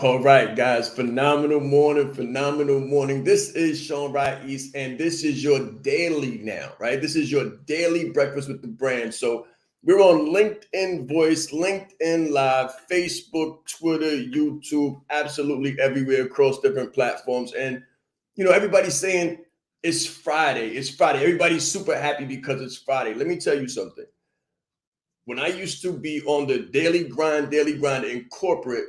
All right, guys, phenomenal morning, phenomenal morning. This is Sean Wright East, and this is your daily now, right? This is your daily breakfast with the brand. So we're on LinkedIn Voice, LinkedIn Live, Facebook, Twitter, YouTube, absolutely everywhere across different platforms. And, everybody's saying it's Friday. It's Friday. Everybody's super happy because it's Friday. Let me tell you something. When I used to be on the daily grind in corporate,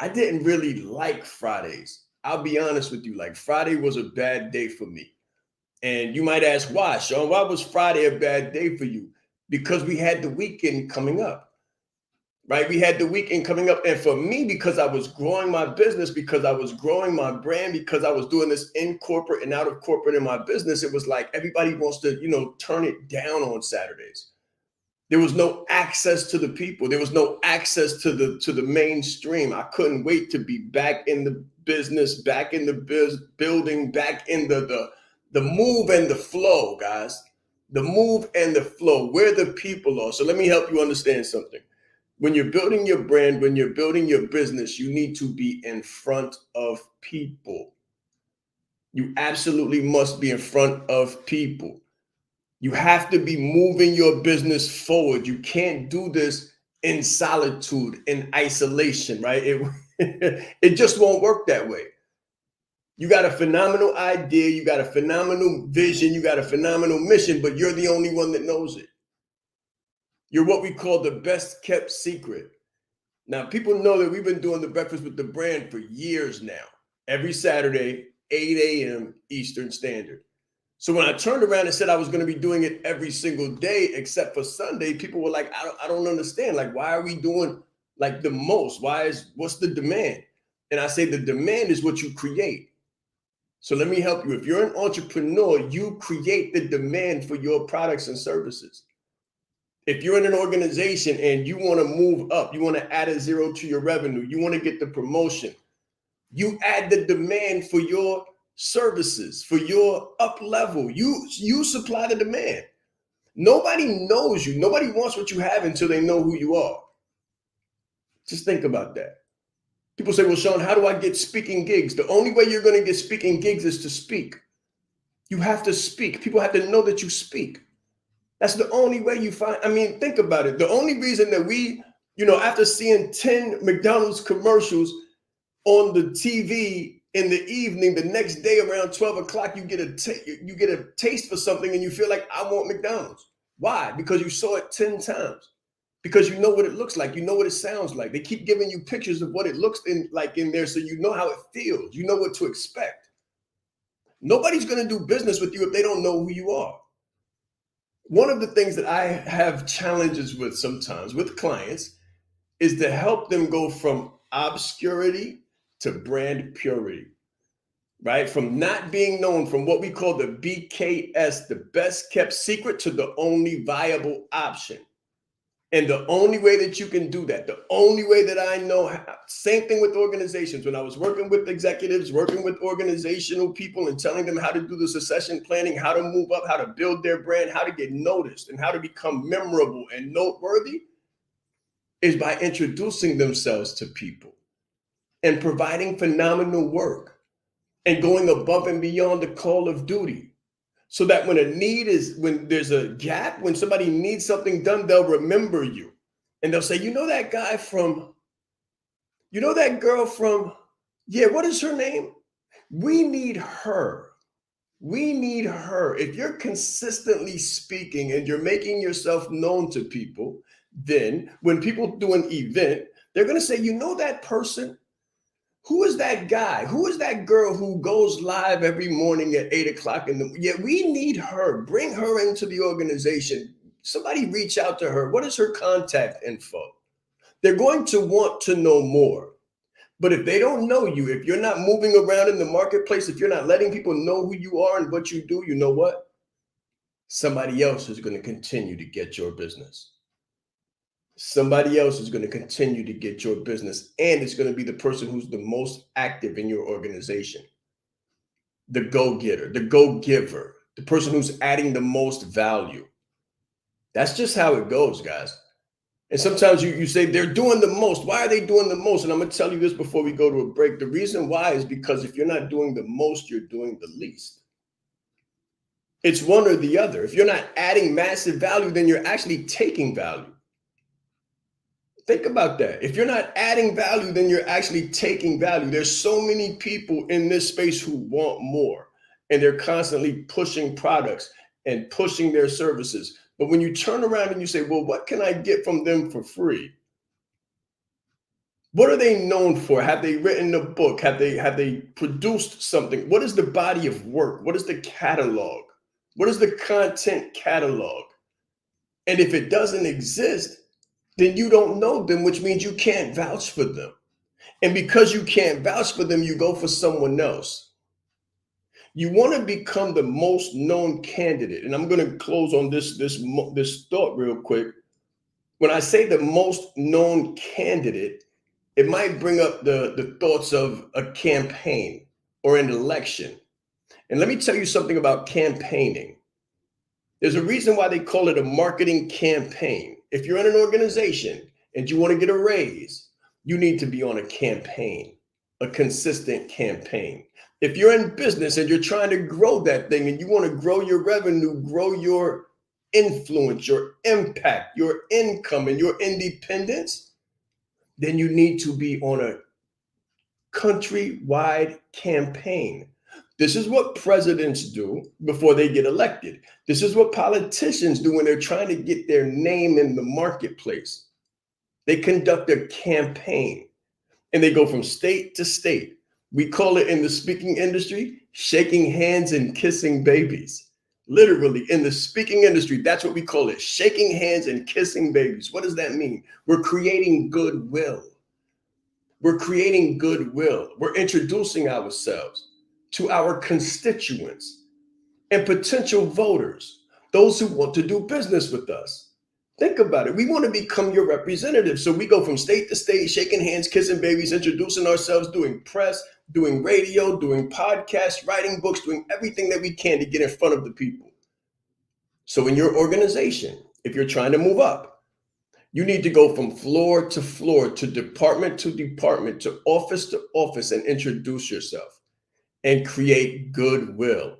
I didn't really like Fridays. I'll be honest with you. Like Friday was a bad day for me. And you might ask why, Sean, why was Friday a bad day for you? Because we had the weekend coming up, right? We had the weekend coming up. And for me, because I was growing my business, because I was growing my brand, because I was doing this in corporate and out of corporate in my business, it was like everybody wants to, turn it down on Saturdays. There was no access to the people. There was no access to the mainstream. I couldn't wait to be back in the business, back in the building, back in the move and the flow, guys. The move and the flow, where the people are. So let me help you understand something. When you're building your brand, when you're building your business, you need to be in front of people. You absolutely must be in front of people. You have to be moving your business forward. You can't do this in solitude, in isolation, right? It just won't work that way. You got a phenomenal idea, you got a phenomenal vision, you got a phenomenal mission, but you're the only one that knows it. You're what we call the best kept secret. Now, people know that we've been doing the Breakfast with the Brand for years now, every Saturday, 8 a.m. Eastern Standard. So when I turned around and said I was going to be doing it every single day except for Sunday, people were like, I don't understand. Like, why are we doing like the most? What's the demand? And I say the demand is what you create. So let me help you. If you're an entrepreneur, you create the demand for your products and services. If you're in an organization and you want to move up, you want to add a zero to your revenue, you want to get the promotion, you add the demand for your services, for your up level. You supply the demand. Nobody knows you. Nobody wants what you have until they know who you are. Just think about that. People say, well, Sean, how do I get speaking gigs? The only way you're going to get speaking gigs is to speak. You have to speak. People have to know that you speak. That's the only way you find. I mean, think about it. The only reason that we, after seeing 10 McDonald's commercials on the TV in the evening, the next day around 12 o'clock, you get a taste for something and you feel like, I want McDonald's. Why? Because you saw it 10 times. Because you know what it looks like. You know what it sounds like. They keep giving you pictures of what it looks like in there so you know how it feels. You know what to expect. Nobody's going to do business with you if they don't know who you are. One of the things that I have challenges with sometimes with clients is to help them go from obscurity to brand purity, right? From not being known, from what we call the BKS, the best kept secret, to the only viable option. And the only way that you can do that, the only way that I know how, same thing with organizations. When I was working with executives, working with organizational people and telling them how to do the succession planning, how to move up, how to build their brand, how to get noticed, and how to become memorable and noteworthy, is by introducing themselves to people and providing phenomenal work and going above and beyond the call of duty. So that when there's a gap, when somebody needs something done, they'll remember you. And they'll say, that guy from, that girl from, yeah, what is her name? We need her. We need her. If you're consistently speaking and you're making yourself known to people, then when people do an event, they're going to say, that person? Who is that guy? Who is that girl who goes live every morning at 8 o'clock yeah, we need her. Bring her into the organization. Somebody reach out to her. What is her contact info? They're going to want to know more. But if they don't know you, if you're not moving around in the marketplace, if you're not letting people know who you are and what you do, you know what? Somebody else is going to continue to get your business. Somebody else is going to continue to get your business, and it's going to be the person who's the most active in your organization. The go-getter, the go-giver, the person who's adding the most value. That's just how it goes, guys. And sometimes you say they're doing the most. Why are they doing the most? And I'm going to tell you this before we go to a break. The reason why is because if you're not doing the most, you're doing the least. It's one or the other. If you're not adding massive value, then you're actually taking value. Think about that. If you're not adding value, then you're actually taking value. There's so many people in this space who want more, and they're constantly pushing products and pushing their services. But when you turn around and you say, well, what can I get from them for free? What are they known for? Have they written a book? Have they produced something? What is the body of work? What is the catalog? What is the content catalog? And if it doesn't exist, then you don't know them, which means you can't vouch for them. And because you can't vouch for them, you go for someone else. You want to become the most known candidate. And I'm going to close on this thought real quick. When I say the most known candidate, it might bring up the thoughts of a campaign or an election. And let me tell you something about campaigning. There's a reason why they call it a marketing campaign. If you're in an organization and you want to get a raise, you need to be on a campaign, a consistent campaign. If you're in business and you're trying to grow that thing and you want to grow your revenue, grow your influence, your impact, your income, and your independence, then you need to be on a countrywide campaign. This is what presidents do before they get elected. This is what politicians do when they're trying to get their name in the marketplace. They conduct a campaign and they go from state to state. We call it in the speaking industry, shaking hands and kissing babies. Literally in the speaking industry, that's what we call it, shaking hands and kissing babies. What does that mean? We're creating goodwill. We're creating goodwill. We're introducing ourselves to our constituents and potential voters, those who want to do business with us. Think about it. We want to become your representative. So we go from state to state, shaking hands, kissing babies, introducing ourselves, doing press, doing radio, doing podcasts, writing books, doing everything that we can to get in front of the people. So in your organization, if you're trying to move up, you need to go from floor to floor, to department, to office, and introduce yourself and create goodwill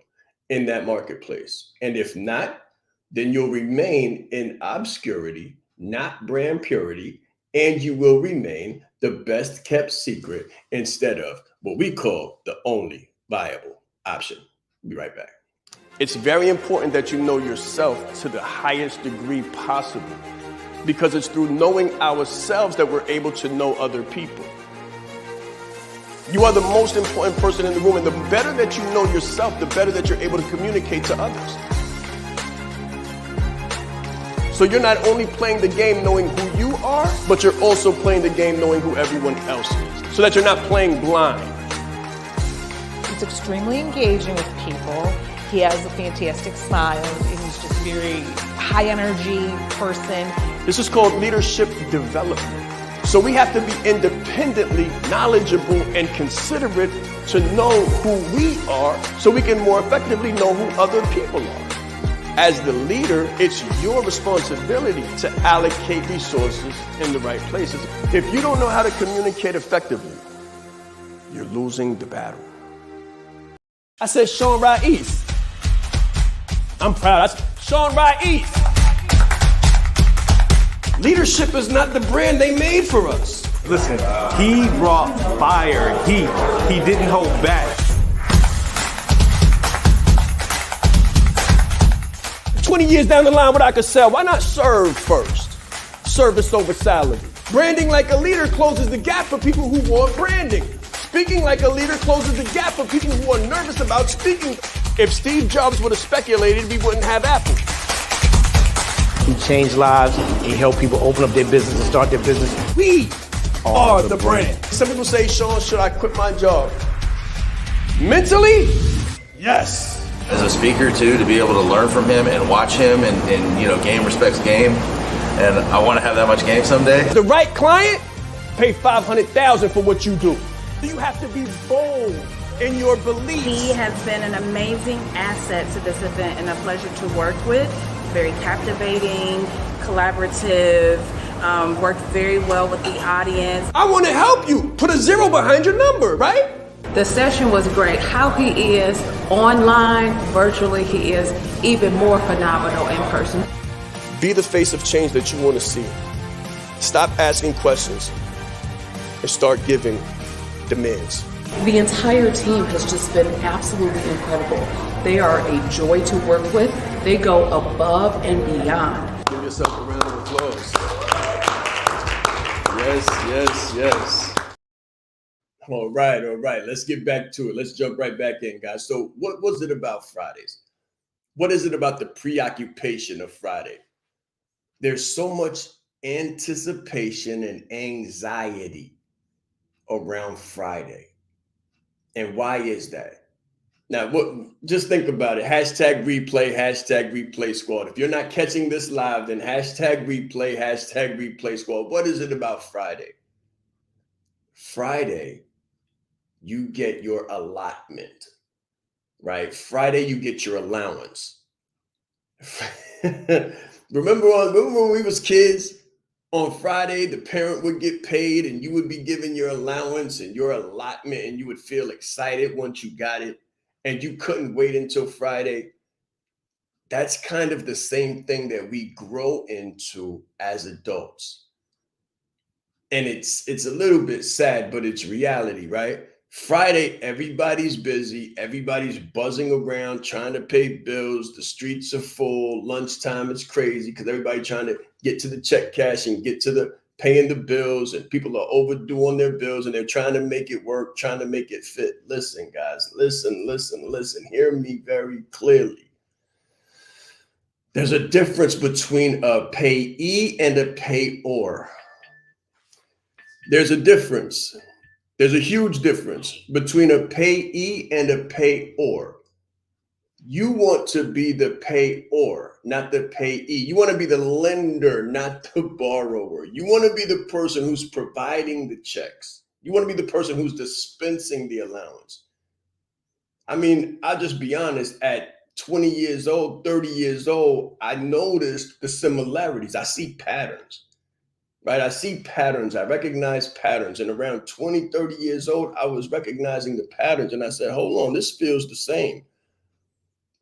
in that marketplace. And if not, then you'll remain in obscurity, not brand purity, and you will remain the best kept secret instead of what we call the only viable option. We'll be right back. It's very important that you know yourself to the highest degree possible, because it's through knowing ourselves that we're able to know other people. You are the most important person in the room, and the better that you know yourself, the better that you're able to communicate to others. So you're not only playing the game knowing who you are, but you're also playing the game knowing who everyone else is, so that you're not playing blind. He's extremely engaging with people. He has a fantastic smile, and he's just a very high energy person. This is called leadership development. So we have to be independently knowledgeable and considerate to know who we are, so we can more effectively know who other people are. As the leader, it's your responsibility to allocate resources in the right places. If you don't know how to communicate effectively, you're losing the battle. I said Sean Ra'is. I'm proud. Sean Ra'is. Leadership is not the brand they made for us. Listen, he brought fire, heat. He didn't hold back. 20 years down the line, what I could sell, why not serve first? Service over salary. Branding like a leader closes the gap for people who want branding. Speaking like a leader closes the gap for people who are nervous about speaking. If Steve Jobs would have speculated, we wouldn't have Apple. He changed lives. He helped people open up their business and start their business. We are the brand. Some people say, Sean, should I quit my job? Mentally, yes. As a speaker, too, to be able to learn from him and watch him and you know, game respects game. And I want to have that much game someday. The right client, pay $500,000 for what you do. You have to be bold in your beliefs. He has been an amazing asset to this event and a pleasure to work with. Very captivating, collaborative, worked very well with the audience. I want to help you. Put a 0 behind your number, right? The session was great. How he is online, virtually, he is even more phenomenal in person. Be the face of change that you want to see. Stop asking questions and start giving demands. The entire team has just been absolutely incredible. They are a joy to work with. They go above and beyond. Give yourself a round of applause. Yes. All right. Let's get back to it. Let's jump right back in, guys. So what was it about Fridays? What is it about the preoccupation of Friday? There's so much anticipation and anxiety around Friday. And why is that? Now, just think about it. #replay squad. If you're not catching this live, then #replay squad. What is it about Friday? Friday, you get your allotment, right? Friday, you get your allowance. Remember when we was kids? On Friday, the parent would get paid and you would be given your allowance and your allotment, and you would feel excited once you got it, and you couldn't wait until Friday. That's kind of the same thing that we grow into as adults. And it's a little bit sad, but it's reality, right? Friday, everybody's busy. Everybody's buzzing around, trying to pay bills. The streets are full. Lunchtime is crazy because everybody's trying to get to the check cash and get to the paying the bills. And people are overdue on their bills and they're trying to make it work, trying to make it fit. Listen, guys, listen. Hear me very clearly. There's a difference between a payee and a payor. There's a difference. There's a huge difference between a payee and a payor. You want to be the payor, not the payee. You want to be the lender, not the borrower. You want to be the person who's providing the checks. You want to be the person who's dispensing the allowance. I mean, I'll just be honest, at 20 years old, 30 years old, I noticed the similarities. I see patterns. Right? I see patterns. I recognize patterns. And around 20, 30 years old, I was recognizing the patterns. And I said, hold on, this feels the same.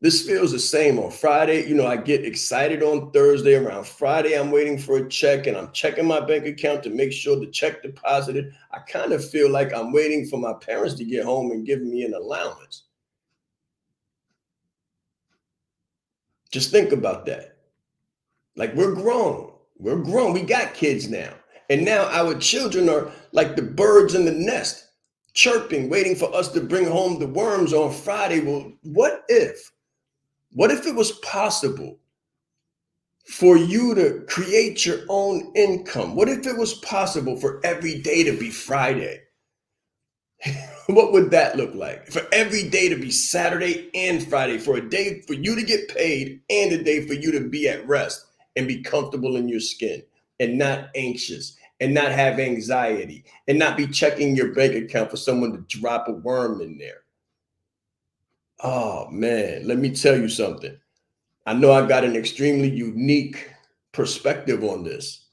This feels the same on Friday. I get excited on Thursday. Around Friday, I'm waiting for a check and I'm checking my bank account to make sure the check deposited. I kind of feel like I'm waiting for my parents to get home and give me an allowance. Just think about that. Like, we're grown. We got kids now. And now our children are like the birds in the nest, chirping, waiting for us to bring home the worms on Friday. Well, what if it was possible for you to create your own income? What if it was possible for every day to be Friday? What would that look like? For every day to be Saturday and Friday, for a day for you to get paid and a day for you to be at rest and be comfortable in your skin and not anxious and not have anxiety and not be checking your bank account for someone to drop a worm in there. Oh man, let me tell you something. I know I've got an extremely unique perspective on this,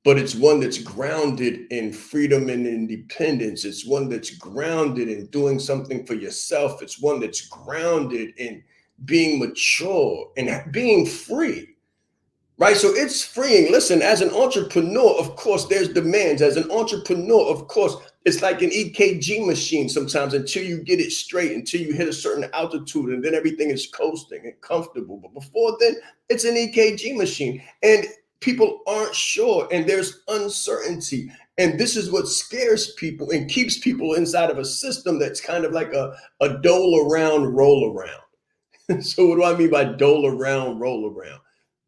but it's one that's grounded in freedom and independence. It's one that's grounded in doing something for yourself. It's one that's grounded in being mature and being free. Right? So it's freeing. Listen, as an entrepreneur, of course, there's demands. As an entrepreneur, of course, it's like an EKG machine sometimes until you get it straight, until you hit a certain altitude, and then everything is coasting and comfortable. But before then, it's an EKG machine. And people aren't sure, and there's uncertainty. And this is what scares people and keeps people inside of a system that's kind of like a dole around, roll around. So what do I mean by dole around, roll around?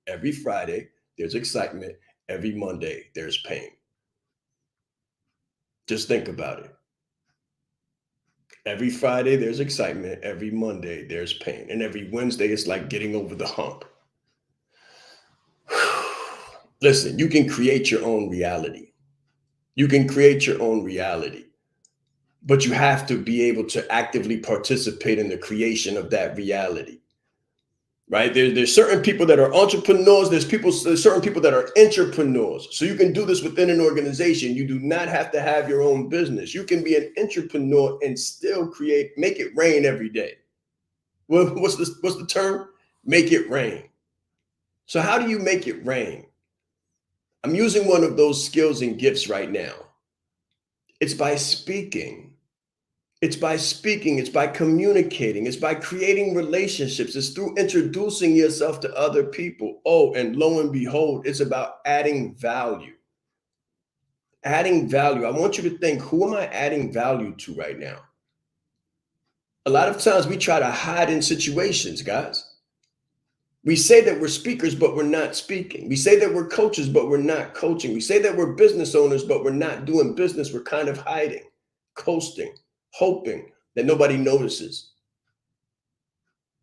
Every Friday, there's excitement. Every Monday, there's pain. Just think about it. Every Friday, there's excitement. Every Monday, there's pain. And every Wednesday, it's like getting over the hump. Listen, you can create your own reality. You can create your own reality. But you have to be able to actively participate in the creation of that reality. right? There's certain people that are entrepreneurs. There's certain people that are entrepreneurs. So you can do this within an organization. You do not have to have your own business. You can be an entrepreneur and still make it rain every day. What's the term? Make it rain. So how do you make it rain? I'm using one of those skills and gifts right now. It's by speaking. It's by speaking. It's by communicating. It's by creating relationships. It's through introducing yourself to other people. Oh, and lo and behold, it's about adding value. Adding value. I want you to think, who am I adding value to right now? A lot of times we try to hide in situations, guys. We say that we're speakers, but we're not speaking. We say that we're coaches, but we're not coaching. We say that we're business owners, but we're not doing business. We're kind of hiding, coasting, hoping that nobody notices.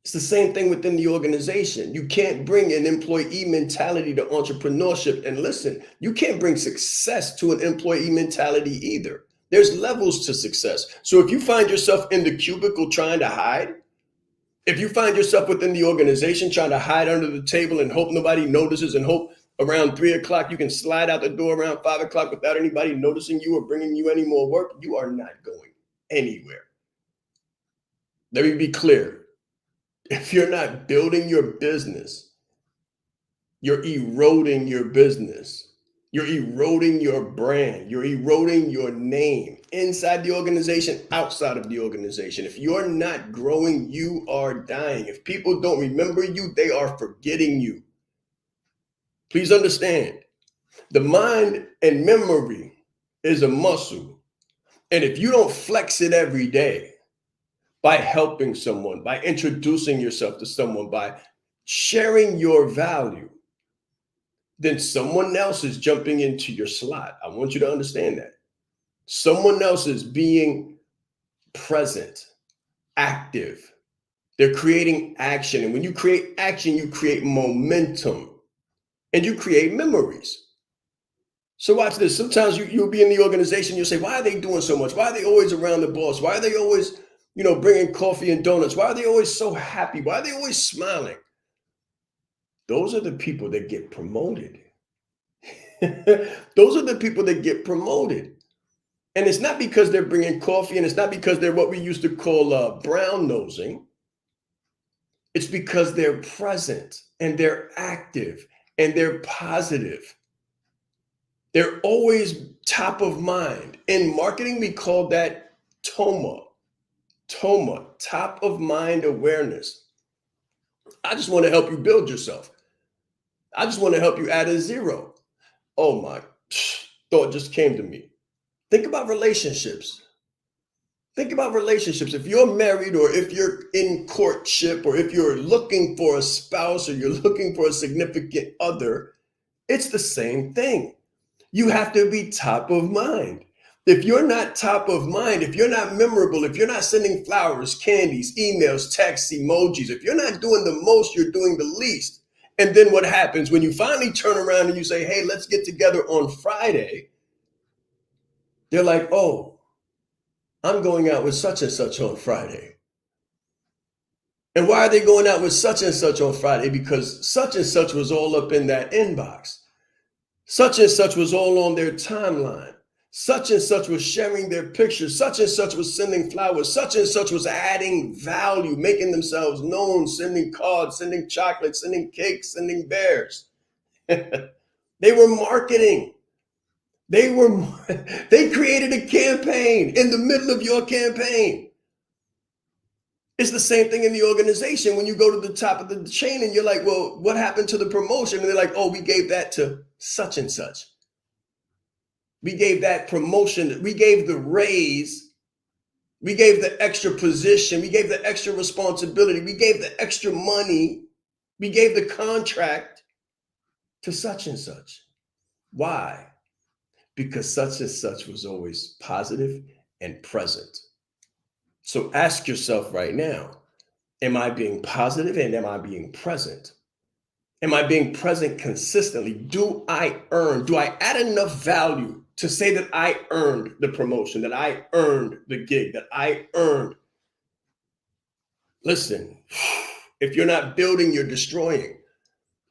It's the same thing within the organization. You can't bring an employee mentality to entrepreneurship. And listen, you can't bring success to an employee mentality either. There's levels to success. So if you find yourself in the cubicle trying to hide, if you find yourself within the organization trying to hide under the table and hope nobody notices and hope around 3 o'clock you can slide out the door around 5 o'clock without anybody noticing you or bringing you any more work, you are not going anywhere. Let me be clear. If you're not building your business, you're eroding your business. You're eroding your brand. You're eroding your name inside the organization, outside of the organization. If you're not growing, you are dying. If people don't remember you, they are forgetting you. Please understand, the mind and memory is a muscle. And if you don't flex it every day by helping someone, by introducing yourself to someone, by sharing your value, then someone else is jumping into your slot. I want you to understand that. Someone else is being present, active. They're creating action. And when you create action, you create momentum and you create memories. So watch this. Sometimes you'll be in the organization. You'll say, why are they doing so much? Why are they always around the boss? Why are they always, bringing coffee and donuts? Why are they always so happy? Why are they always smiling? Those are the people that get promoted. Those are the people that get promoted. And it's not because they're bringing coffee, and it's not because they're what we used to call brown nosing. It's because they're present and they're active and they're positive. They're always top of mind. In marketing, we call that TOMA, top of mind awareness. I just want to help you build yourself. I just want to help you add a zero. Oh my, thought just came to me. Think about relationships. Think about relationships. If you're married, or if you're in courtship, or if you're looking for a spouse, or you're looking for a significant other, it's the same thing. You have to be top of mind. If you're not top of mind, if you're not memorable, if you're not sending flowers, candies, emails, texts, emojis, if you're not doing the most, you're doing the least. And then what happens when you finally turn around and you say, hey, let's get together on Friday? They're like, oh, I'm going out with such and such on Friday. And why are they going out with such and such on Friday? Because such and such was all up in that inbox. Such and such was all on their timeline. Such and such was sharing their pictures. Such and such was sending flowers. Such and such was adding value, making themselves known, sending cards, sending chocolates, sending cakes, sending bears. They were marketing. They created a campaign in the middle of your campaign. It's the same thing in the organization. When you go to the top of the chain and you're like, well, what happened to the promotion? And they're like, oh, we gave that to such and such. We gave that promotion. We gave the raise. We gave the extra position. We gave the extra responsibility. We gave the extra money. We gave the contract to such and such. Why? Because such and such was always positive and present. So ask yourself right now, am I being positive and am I being present? Am I being present consistently? Do I add enough value to say that I earned the promotion, that I earned the gig, that I earned? Listen, If you're not building, you're destroying.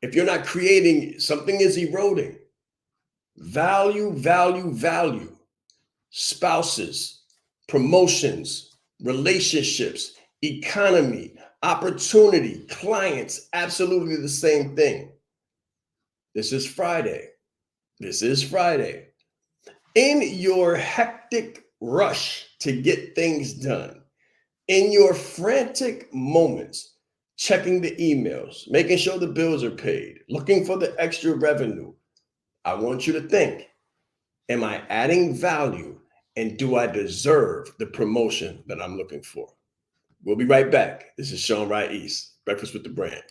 If you're not creating, something is eroding. Value, value, value. Spouses, promotions, relationships, economy, opportunity, clients, absolutely the same thing. This is Friday. This is Friday. In your hectic rush to get things done, in your frantic moments, checking the emails, making sure the bills are paid, looking for the extra revenue, I want you to think, am I adding value, and do I deserve the promotion that I'm looking for? We'll be right back. This is Sean Wright East, Breakfast with the Brand.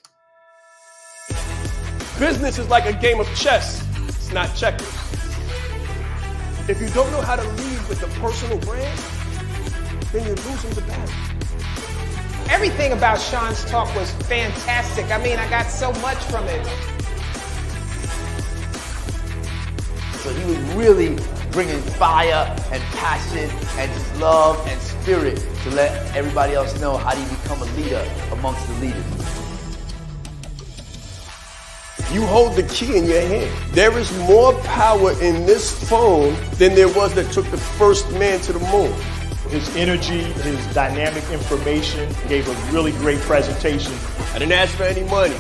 Business is like a game of chess. It's not checkers. If you don't know how to lead with a personal brand, then you're losing the battle. Everything about Sean's talk was fantastic. I mean, I got so much from it. So he was really bringing fire and passion and just love and spirit to let everybody else know how do you become a leader amongst the leaders. You hold the key in your hand. There is more power in this phone than there was that took the first man to the moon. His energy, his dynamic information, gave a really great presentation. I didn't ask for any money.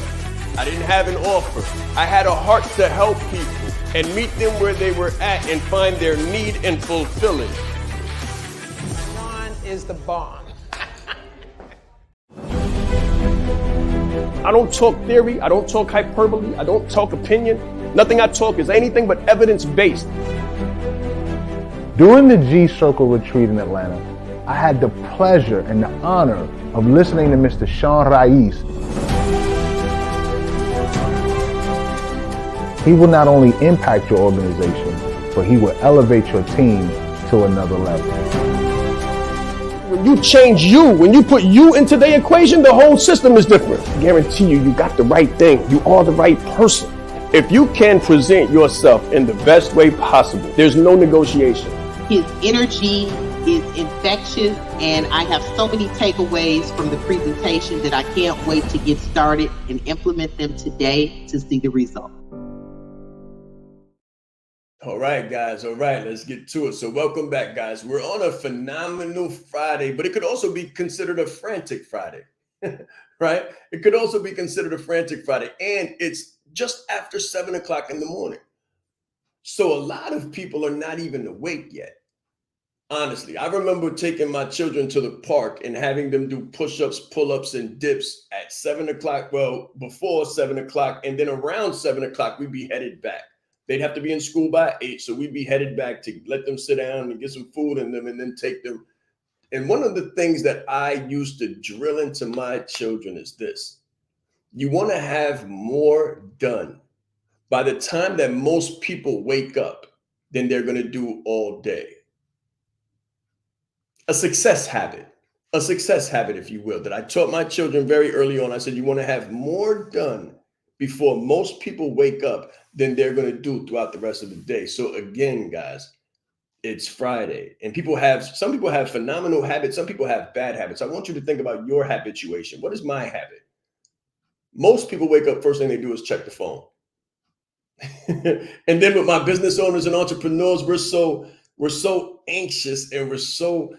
I didn't have an offer. I had a heart to help people and meet them where they were at and find their need and fulfill it. Sean is the bomb. I don't talk theory, I don't talk hyperbole, I don't talk opinion. Nothing I talk is anything but evidence-based. During the G-Circle retreat in Atlanta, I had the pleasure and the honor of listening to Mr. Sean Rais. He will not only impact your organization, but he will elevate your team to another level. When you change you, when you put you into the equation, the whole system is different. I guarantee you, you got the right thing. You are the right person. If you can present yourself in the best way possible, there's no negotiation. His energy is infectious, and I have so many takeaways from the presentation that I can't wait to get started and implement them today to see the result. All right, guys. All right, let's get to it. So welcome back, guys. We're on a phenomenal Friday, but it could also be considered a frantic Friday, right? It could also be considered a frantic Friday, and it's just after 7 o'clock in the morning. So a lot of people are not even awake yet. Honestly, I remember taking my children to the park and having them do push-ups, pull-ups, and dips at 7 o'clock. Well, before 7 o'clock, and then around 7 o'clock, we'd be headed back. They'd have to be in school by 8, so we'd be headed back to let them sit down and get some food in them and then take them. And one of the things that I used to drill into my children is this. You want to have more done by the time that most people wake up than they're going to do all day. A success habit, if you will, that I taught my children very early on. I said, you want to have more done before most people wake up than they're going to do throughout the rest of the day. So again, guys, it's Friday, and some people have phenomenal habits. Some people have bad habits. I want you to think about your habituation. What is my habit? Most people wake up, first thing they do is check the phone. And then with my business owners and entrepreneurs, we're so anxious and we're so,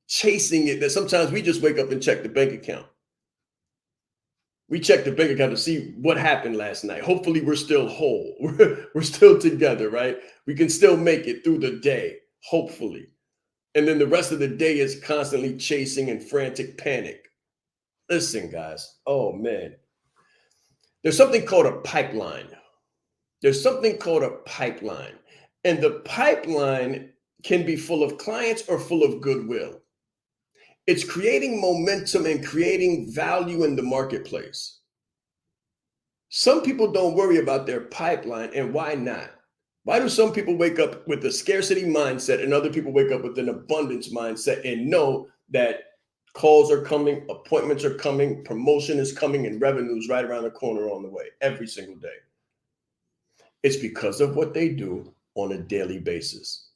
chasing it that sometimes we just wake up and check the bank account. We check the bank account to see what happened last night. Hopefully we're still whole. We're still together, right? We can still make it through the day, hopefully. And then the rest of the day is constantly chasing and frantic panic. Listen, guys. Oh, man. There's something called a pipeline. And the pipeline can be full of clients or full of goodwill. It's creating momentum and creating value in the marketplace. Some people don't worry about their pipeline, and why not? Why do some people wake up with a scarcity mindset and other people wake up with an abundance mindset and know that calls are coming, appointments are coming, promotion is coming, and revenue's right around the corner on the way every single day? It's because of what they do on a daily basis.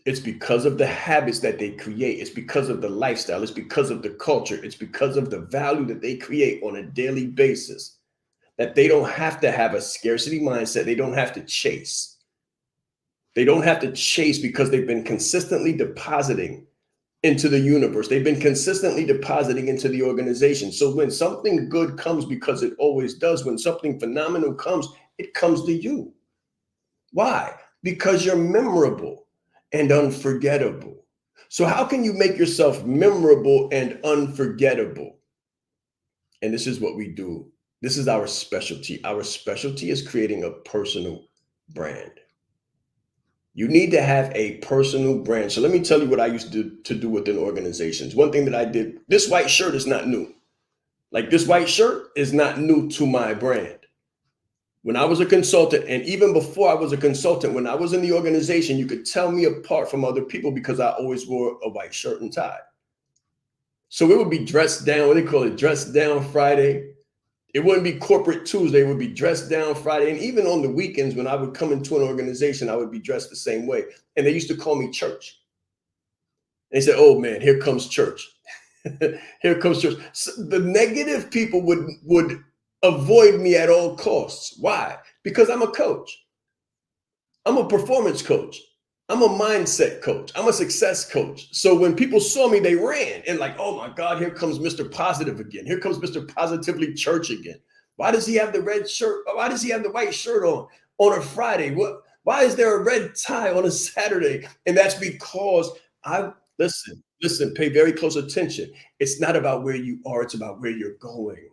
It's because of the habits that they create. It's because of the lifestyle. It's because of the culture. It's because of the value that they create on a daily basis that they don't have to have a scarcity mindset. They don't have to chase. They don't have to chase because they've been consistently depositing into the universe. They've been consistently depositing into the organization. So when something good comes, because it always does, when something phenomenal comes, it comes to you. Why? Because you're memorable and unforgettable. So how can you make yourself memorable and unforgettable? And this is what we do. This is our specialty. Our specialty is creating a personal brand. You need to have a personal brand. So let me tell you what I used to do within organizations. One thing that I did, this white shirt is not new. Like, this white shirt is not new to my brand. When I was a consultant, and even before I was a consultant, when I was in the organization, you could tell me apart from other people because I always wore a white shirt and tie. So it would be dressed down, what they call it, dressed down Friday. It wouldn't be corporate Tuesday, it would be dressed down Friday. And even on the weekends, when I would come into an organization, I would be dressed the same way. And they used to call me church. They said, oh man, here comes church. Here comes church. So the negative people would avoid me at all costs. Why? Because I'm a coach. I'm a performance coach. I'm a mindset coach. I'm a success coach. So when people saw me, they ran and like, oh my God, here comes Mr. Positive again. Here comes Mr. Positively Church again. Why does he have the red shirt? Why does he have the white shirt on a Friday? Why is there a red tie on a Saturday? And that's because listen, pay very close attention. It's not about where you are. It's about where you're going.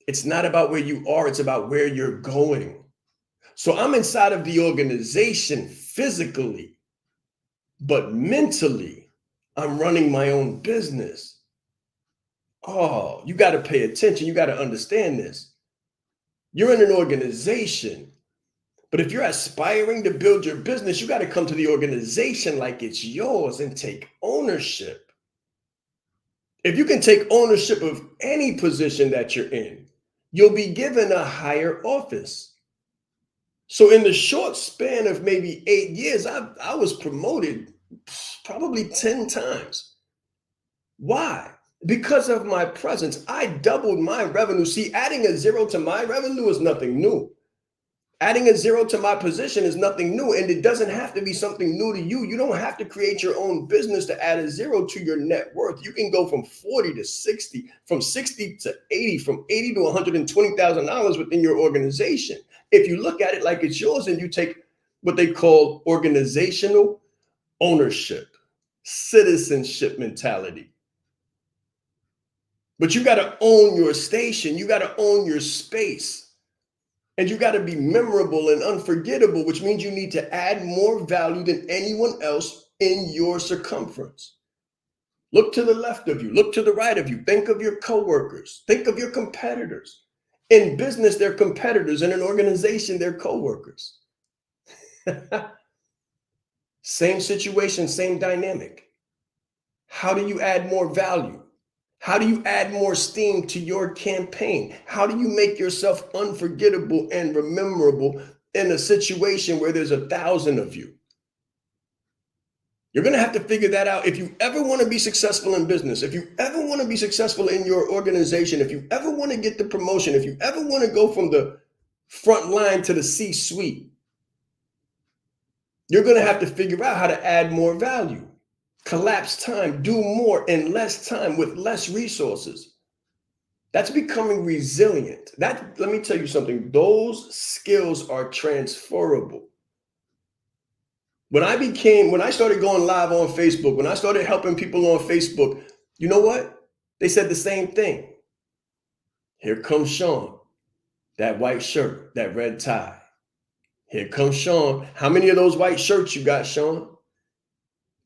It's not about where you are. It's about where you're going. So I'm inside of the organization physically, but mentally, I'm running my own business. Oh, you got to pay attention. You got to understand this. You're in an organization, but if you're aspiring to build your business, you got to come to the organization like it's yours and take ownership. If you can take ownership of any position that you're in, you'll be given a higher office. So in the short span of maybe 8 years, I was promoted probably 10 times. Why? Because of my presence. I doubled my revenue. See, adding a zero to my revenue is nothing new. Adding a zero to my position is nothing new. And it doesn't have to be something new to you. You don't have to create your own business to add a zero to your net worth. You can go from 40 to 60, from 60 to 80, from 80 to $120,000 within your organization. If you look at it like it's yours and you take what they call organizational ownership, citizenship mentality. But you got to own your station. You got to own your space. And you got to be memorable and unforgettable, which means you need to add more value than anyone else in your circumference. Look to the left of you. Look to the right of you. Think of your coworkers. Think of your competitors. In business, they're competitors. In an organization, they're coworkers. Same situation, same dynamic. How do you add more value? How do you add more steam to your campaign? How do you make yourself unforgettable and rememberable in a situation where there's 1,000 of you? You're going to have to figure that out. If you ever want to be successful in business, if you ever want to be successful in your organization, if you ever want to get the promotion, if you ever want to go from the front line to the C-suite, you're going to have to figure out how to add more value. Collapse time, do more in less time with less resources. That's becoming resilient. Let me tell you something. Those skills are transferable. When I started going live on Facebook, when I started helping people on Facebook, you know what? They said the same thing. Here comes Sean, that white shirt, that red tie. Here comes Sean. How many of those white shirts you got, Sean?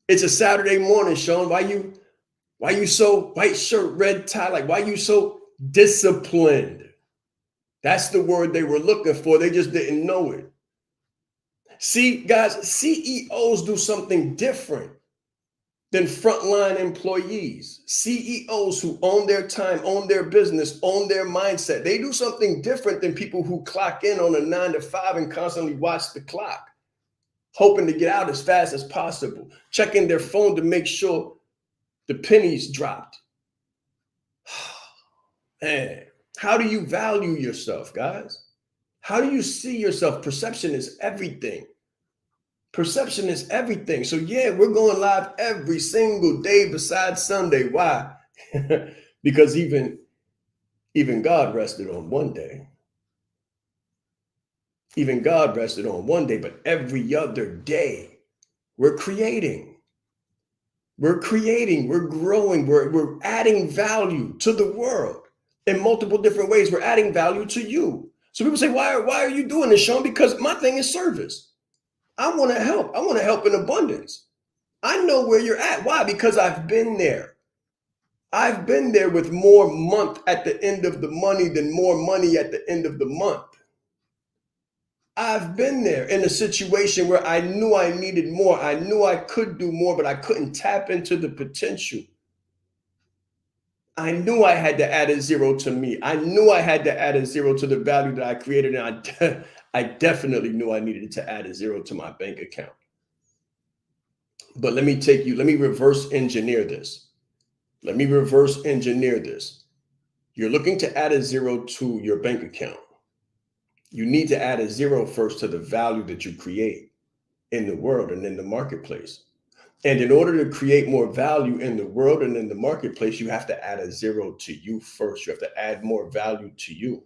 It's a Saturday morning, Sean. Why you so white shirt, red tie? Like, why you so disciplined? That's the word they were looking for. They just didn't know it. See, guys, CEOs do something different than frontline employees. CEOs who own their time, own their business, own their mindset. They do something different than people who clock in on a 9 to 5 and constantly watch the clock. hoping to get out as fast as possible, checking their phone to make sure the pennies dropped. Man, how do you value yourself, guys? How do you see yourself? Perception is everything. Perception is everything. So yeah, we're going live every single day besides Sunday. Why? Because even God rested on one day. Even God rested on one day, but every other day we're creating. We're creating, we're growing, we're adding value to the world in multiple different ways. We're adding value to you. So people say, why are you doing this, Sean? Because my thing is service. I want to help. I want to help in abundance. I know where you're at. Why? Because I've been there. I've been there with more month at the end of the money than more money at the end of the month. I've been there in a situation where I knew I needed more. I knew I could do more, but I couldn't tap into the potential. I knew I had to add a zero to me. I knew I had to add a zero to the value that I created. And I definitely knew I needed to add a zero to my bank account. But let me reverse engineer this. Let me reverse engineer this. You're looking to add a zero to your bank account. You need to add a zero first to the value that you create in the world and in the marketplace. And in order to create more value in the world and in the marketplace, you have to add a zero to you first. You have to add more value to you.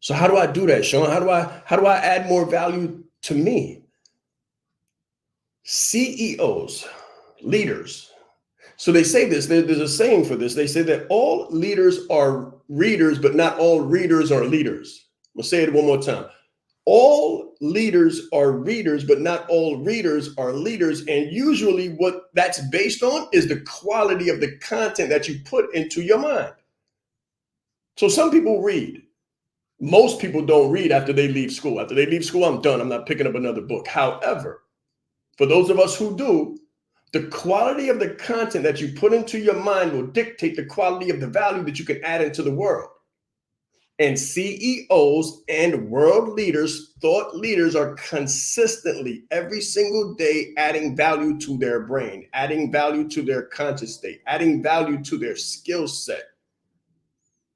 So how do I do that, Sean? How do I add more value to me? CEOs, leaders. So they say this, there's a saying for this. They say that all leaders are readers, but not all readers are leaders. I'll say it one more time. All leaders are readers, but not all readers are leaders. And usually what that's based on is the quality of the content that you put into your mind. So some people read. Most people don't read after they leave school. After they leave school, I'm done. I'm not picking up another book. However, for those of us who do, the quality of the content that you put into your mind will dictate the quality of the value that you can add into the world. And CEOs and world leaders, thought leaders, are consistently every single day adding value to their brain, adding value to their conscious state, adding value to their skill set.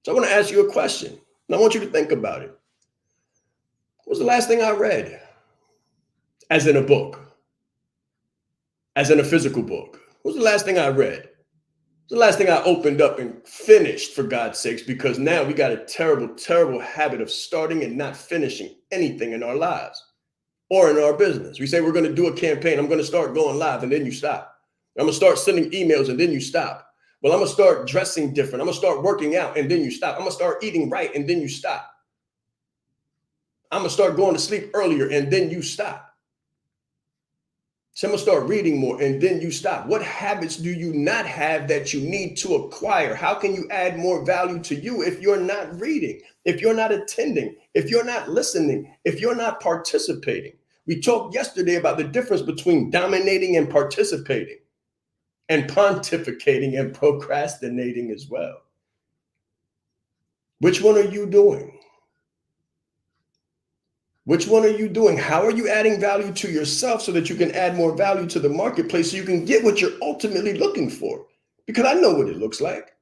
So I want to ask you a question, and I want you to think about it. What was the last thing I read? As in a book, as in a physical book. What was the last thing I read? The last thing I opened up and finished, for God's sakes, because now we got a terrible, terrible habit of starting and not finishing anything in our lives or in our business. We say we're going to do a campaign. I'm going to start going live, and then you stop. I'm going to start sending emails, and then you stop. Well, I'm going to start dressing different. I'm going to start working out, and then you stop. I'm going to start eating right, and then you stop. I'm going to start going to sleep earlier, and then you stop. So I'm going to start reading more, and then you stop. What habits do you not have that you need to acquire? How can you add more value to you if you're not reading, if you're not attending, if you're not listening, if you're not participating? We talked yesterday about the difference between dominating and participating, and pontificating and procrastinating as well. Which one are you doing? Which one are you doing? How are you adding value to yourself so that you can add more value to the marketplace so you can get what you're ultimately looking for? Because I know what it looks like.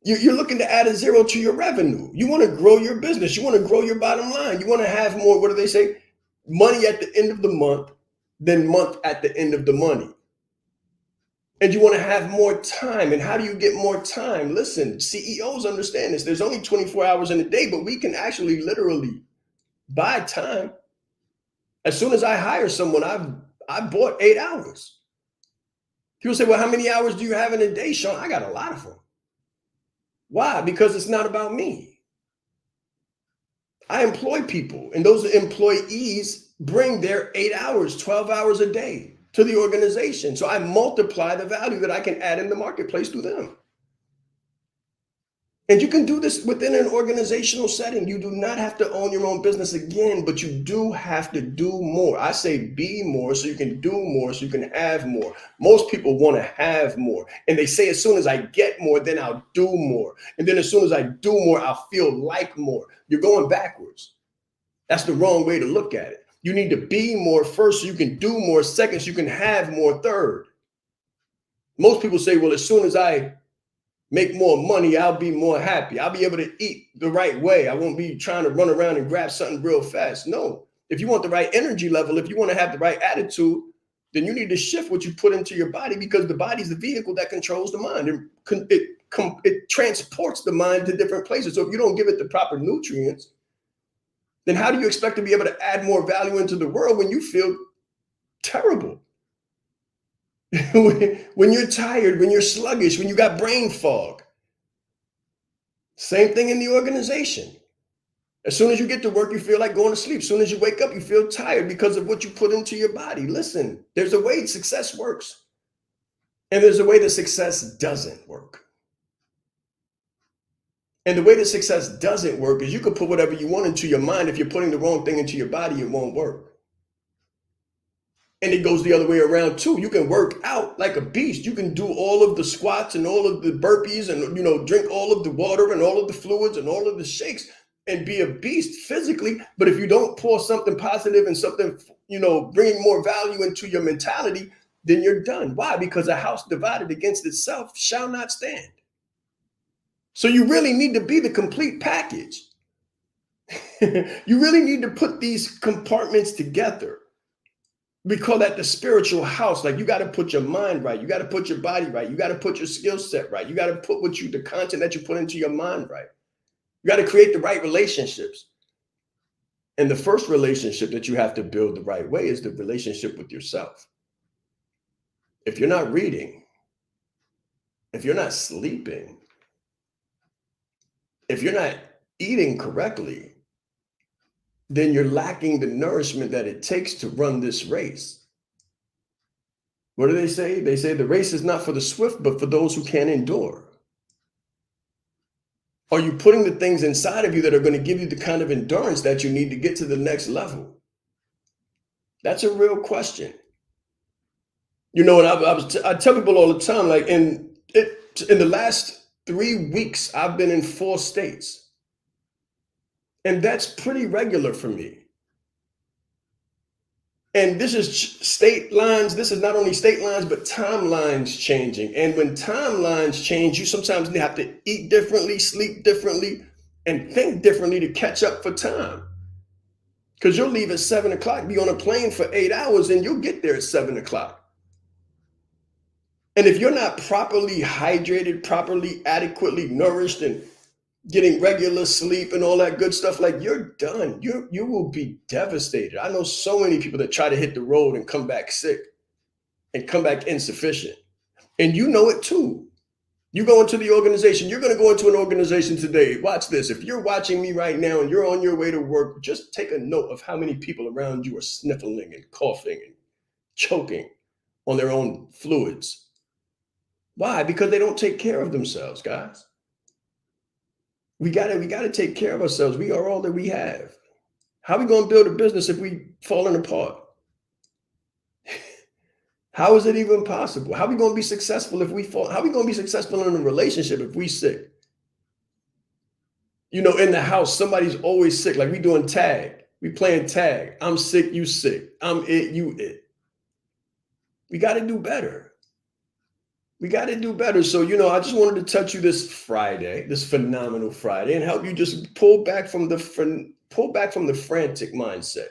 You're looking to add a zero to your revenue. You want to grow your business. You want to grow your bottom line. You want to have more, what do they say? Money at the end of the month than month at the end of the money. And you want to have more time. And how do you get more time? Listen, CEOs understand this. There's only 24 hours in a day, but we can actually literally buy time. As soon as I hire someone, I bought 8 hours. People say, well, how many hours do you have in a day, Sean? I got a lot of them. Why? Because it's not about me. I employ people, and those employees bring their 8 hours, 12 hours a day to the organization. So I multiply the value that I can add in the marketplace through them. And you can do this within an organizational setting. You do not have to own your own business again, but you do have to do more. I say be more so you can do more, so you can have more. Most people want to have more. And they say, as soon as I get more, then I'll do more. And then as soon as I do more, I'll feel like more. You're going backwards. That's the wrong way to look at it. You need to be more first so you can do more second so you can have more third. Most people say, well, as soon as I make more money, I'll be more happy. I'll be able to eat the right way. I won't be trying to run around and grab something real fast. No, if you want the right energy level, if you want to have the right attitude, then you need to shift what you put into your body, because the body is the vehicle that controls the mind. It transports the mind to different places. So if you don't give it the proper nutrients, then how do you expect to be able to add more value into the world when you feel terrible? When you're tired, when you're sluggish, when you got brain fog. Same thing in the organization. As soon as you get to work, you feel like going to sleep. As soon as you wake up, you feel tired because of what you put into your body. Listen, there's a way success works, and there's a way that success doesn't work. And the way that success doesn't work is you can put whatever you want into your mind. If you're putting the wrong thing into your body, it won't work. And it goes the other way around too. You can work out like a beast. You can do all of the squats and all of the burpees and, drink all of the water and all of the fluids and all of the shakes and be a beast physically. But if you don't pour something positive and something, bringing more value into your mentality, then you're done. Why? Because a house divided against itself shall not stand. So you really need to be the complete package. You really need to put these compartments together. We call that the spiritual house. Like, you got to put your mind right. You got to put your body right. You got to put your skill set right. You got to put the content that you put into your mind right. You got to create the right relationships. And the first relationship that you have to build the right way is the relationship with yourself. If you're not reading, if you're not sleeping, if you're not eating correctly, then you're lacking the nourishment that it takes to run this race. What do they say? They say the race is not for the swift, but for those who can endure. Are you putting the things inside of you that are going to give you the kind of endurance that you need to get to the next level? That's a real question. And I tell people all the time, like in the last 3 weeks, I've been in 4 states. And that's pretty regular for me. And this is state lines. This is not only state lines, but timelines changing. And when timelines change, you sometimes have to eat differently, sleep differently, and think differently to catch up for time. Because you'll leave at 7 o'clock, be on a plane for 8 hours, and you'll get there at 7 o'clock. And if you're not properly hydrated, properly, adequately nourished, and getting regular sleep and all that good stuff, like, you're done. You will be devastated. I know so many people that try to hit the road and come back sick and come back insufficient. And you know it too. You go into the organization, you're going to go into an organization today. Watch this. If you're watching me right now and you're on your way to work, just take a note of how many people around you are sniffling and coughing and choking on their own fluids. Why? Because they don't take care of themselves, guys. We gotta take care of ourselves. We are all that we have. How are we going to build a business if we falling apart? How is it even possible? How are we going to be successful if we fall? How are we going to be successful in a relationship if we sick? In the house, somebody's always sick. Like, we doing tag. We playing tag. I'm sick, you sick. I'm it, you it. We got to do better. We got to do better. So, I just wanted to touch you this Friday, this phenomenal Friday, and help you just pull back from the frantic mindset.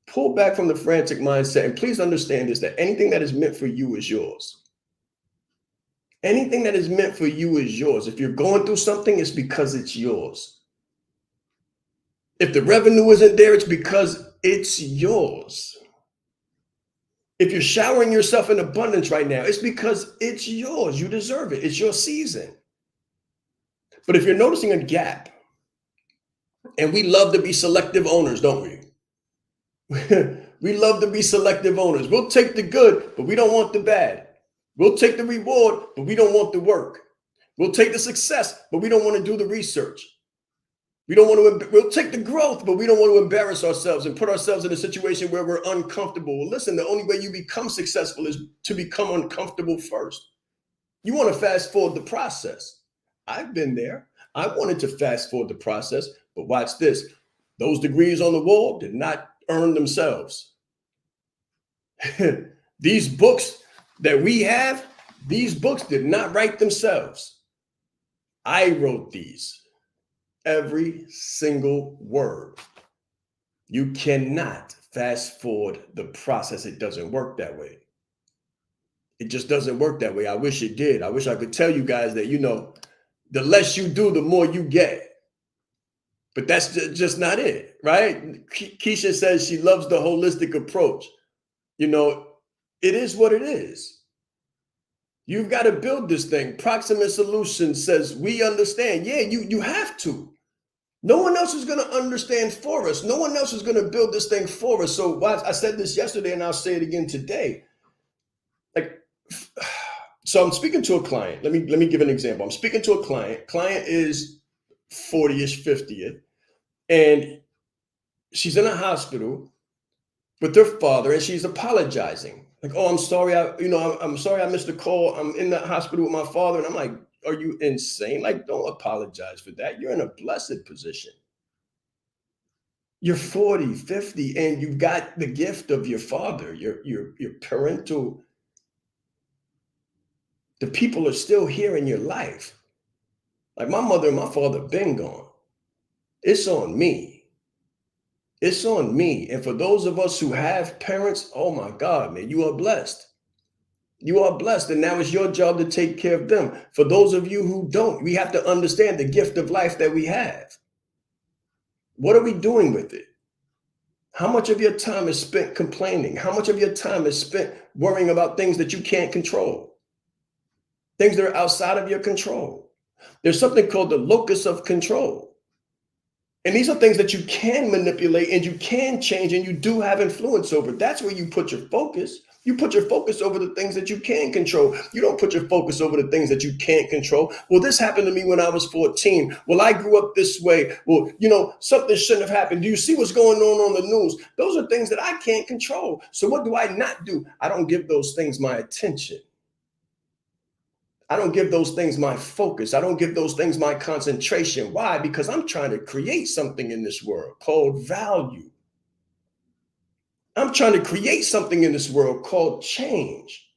Pull back from the frantic mindset. And please understand this, that anything that is meant for you is yours. Anything that is meant for you is yours. If you're going through something, it's because it's yours. If the revenue isn't there, it's because it's yours. If you're showering yourself in abundance right now, it's because it's yours. You deserve it. It's your season. But if you're noticing a gap, and we love to be selective owners, don't we? We love to be selective owners. We'll take the good, but we don't want the bad. We'll take the reward, but we don't want the work. We'll take the success, but we don't want to do the research. We'll take the growth, but we don't want to embarrass ourselves and put ourselves in a situation where we're uncomfortable. Well, listen, the only way you become successful is to become uncomfortable first. You want to fast forward the process. I've been there. I wanted to fast forward the process, but watch this. Those degrees on the wall did not earn themselves. These books that we have, these books did not write themselves. I wrote these, every single word. You cannot fast forward the process. It doesn't work that way. It just doesn't work that way. I wish it did. I wish I could tell you guys that, you know, the less you do, the more you get. But that's just not it, right? Keisha says she loves the holistic approach. You know, it is what it is. You've got to build this thing. Proximate Solutions says, we understand. Yeah, you have to. No one else is going to understand for us. No one else is going to build this thing for us. So I said this yesterday and I'll say it again today. Like, so I'm speaking to a client. Let me give an example. I'm speaking to a client. Client is 40-ish, 50-ish. And she's in a hospital with her father and she's apologizing. Like, oh, I'm sorry. I'm sorry I missed the call. I'm in the hospital with my father. And I'm like, are you insane? Like, don't apologize for that. You're in a blessed position. You're 40, 50, and you've got the gift of your father, your parental. The people are still here in your life. Like my mother and my father been gone. It's on me. It's on me. And for those of us who have parents, oh my God, man, you are blessed. You are blessed. And now it's your job to take care of them. For those of you who don't, we have to understand the gift of life that we have. What are we doing with it? How much of your time is spent complaining? How much of your time is spent worrying about things that you can't control? Things that are outside of your control. There's something called the locus of control. And these are things that you can manipulate and you can change and you do have influence over. That's where you put your focus. You put your focus over the things that you can control. You don't put your focus over the things that you can't control. Well, this happened to me when I was 14. Well, I grew up this way. Well, you know, something shouldn't have happened. Do you see what's going on the news? Those are things that I can't control. So what do I not do? I don't give those things my attention. I don't give those things my focus. I don't give those things my concentration. Why? Because I'm trying to create something in this world called value. I'm trying to create something in this world called change.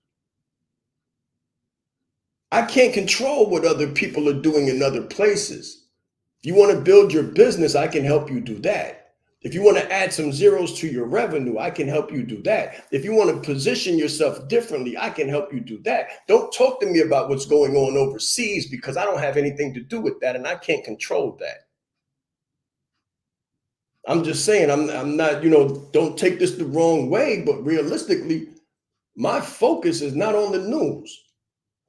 I can't control what other people are doing in other places. If you want to build your business, I can help you do that. If you want to add some zeros to your revenue, I can help you do that. If you want to position yourself differently, I can help you do that. Don't talk to me about what's going on overseas because I don't have anything to do with that and I can't control that. I'm just saying, I'm not, don't take this the wrong way, but realistically, my focus is not on the news.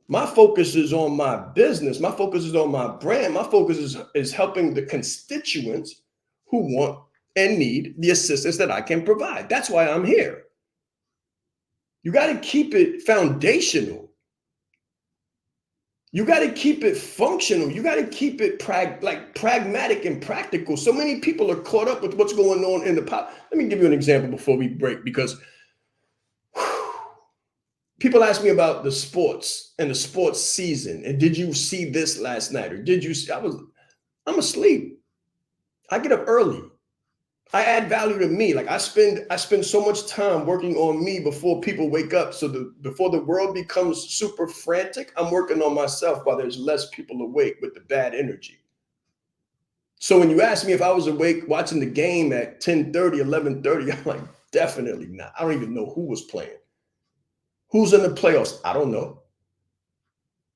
My focus is on my business. My focus is on my brand. My focus is helping the constituents who want and need the assistance that I can provide. That's why I'm here. You got to keep it foundational. You got to keep it functional. You got to keep it pragmatic and practical. So many people are caught up with what's going on in the pop. Let me give you an example before we break, because people ask me about the sports and the sports season. And did you see this last night? Or did you see? I'm asleep. I get up early. I add value to me. Like I spend so much time working on me before people wake up. So before the world becomes super frantic, I'm working on myself while there's less people awake with the bad energy. So when you ask me if I was awake watching the game at 10:30, 11:30, I'm like, definitely not. I don't even know who was playing. Who's in the playoffs? I don't know.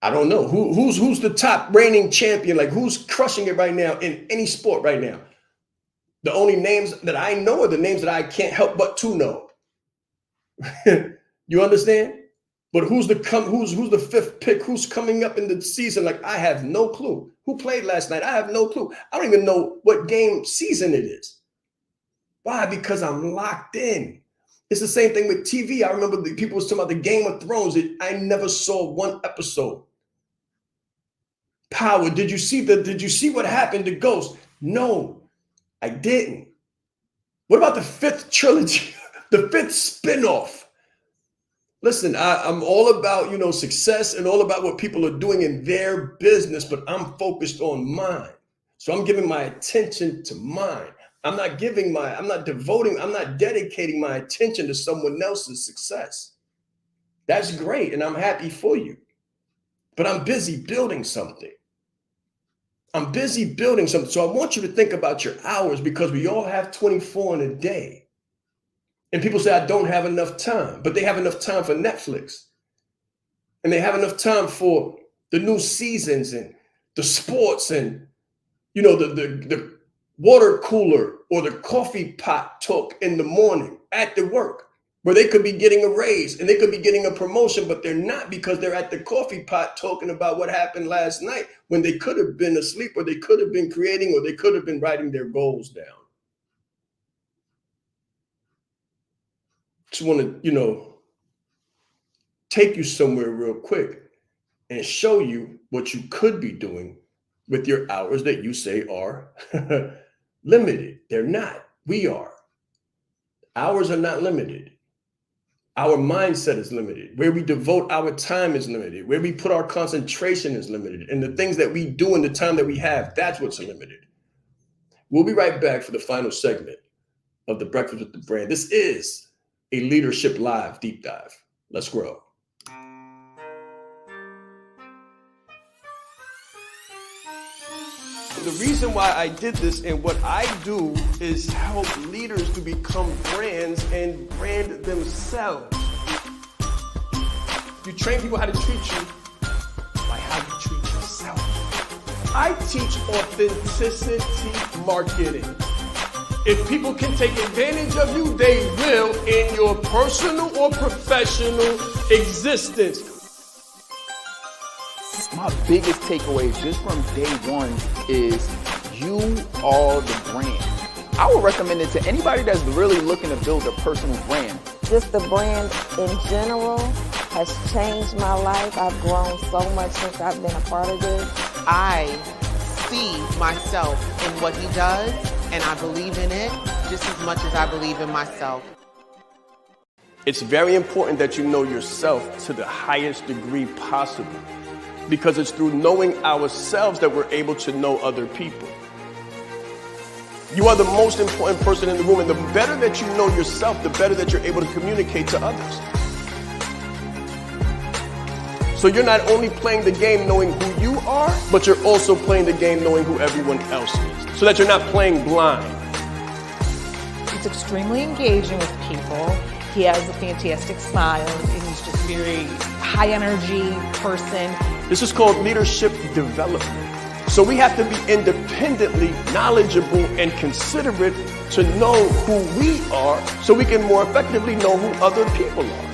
I don't know. Who's the top reigning champion? Like who's crushing it right now in any sport right now? The only names that I know are the names that I can't help but to know. You understand? But who's the fifth pick? Who's coming up in the season? Like I have no clue. Who played last night? I have no clue. I don't even know what game season it is. Why? Because I'm locked in. It's the same thing with TV. I remember the people was talking about the Game of Thrones. I never saw one episode. Power. Did you see what happened to Ghost? No. I didn't. What about the fifth trilogy, the fifth spinoff? Listen, I'm all about, success and all about what people are doing in their business, but I'm focused on mine. So I'm giving my attention to mine. I'm not dedicating my attention to someone else's success. That's great, and I'm happy for you. But I'm busy building something. I'm busy building something. So I want you to think about your hours, because we all have 24 in a day. And people say, I don't have enough time, but they have enough time for Netflix. And they have enough time for the new seasons and the sports and, you know, the water cooler or the coffee pot talk in the morning at the work, where they could be getting a raise and they could be getting a promotion, but they're not, because they're at the coffee pot talking about what happened last night when they could have been asleep, or they could have been creating, or they could have been writing their goals down. Just want to, you know, take you somewhere real quick and show you what you could be doing with your hours that you say are limited. They're not. We are. Hours are not limited. Our mindset is limited. Where we devote our time is limited. Where we put our concentration is limited. And the things that we do in the time that we have, that's what's limited. We'll be right back for the final segment of the Breakfast with the Brand. This is a Leadership Live deep dive. Let's grow. The reason why I did this and what I do is help leaders to become brands and brand themselves. You train people how to treat you by how you treat yourself. I teach authenticity marketing. If people can take advantage of you, they will in your personal or professional existence. My biggest takeaways just from day one is you are the brand. I would recommend it to anybody that's really looking to build a personal brand. Just the brand in general has changed my life. I've grown so much since I've been a part of this. I see myself in what he does, and I believe in it just as much as I believe in myself. It's very important that you know yourself to the highest degree possible, because it's through knowing ourselves that we're able to know other people. You are the most important person in the room, and the better that you know yourself, the better that you're able to communicate to others. So you're not only playing the game knowing who you are, but you're also playing the game knowing who everyone else is, so that you're not playing blind. He's extremely engaging with people. He has a fantastic smile, and he's just very high energy person. This is called leadership development. So we have to be independently knowledgeable and considerate to know who we are, so we can more effectively know who other people are.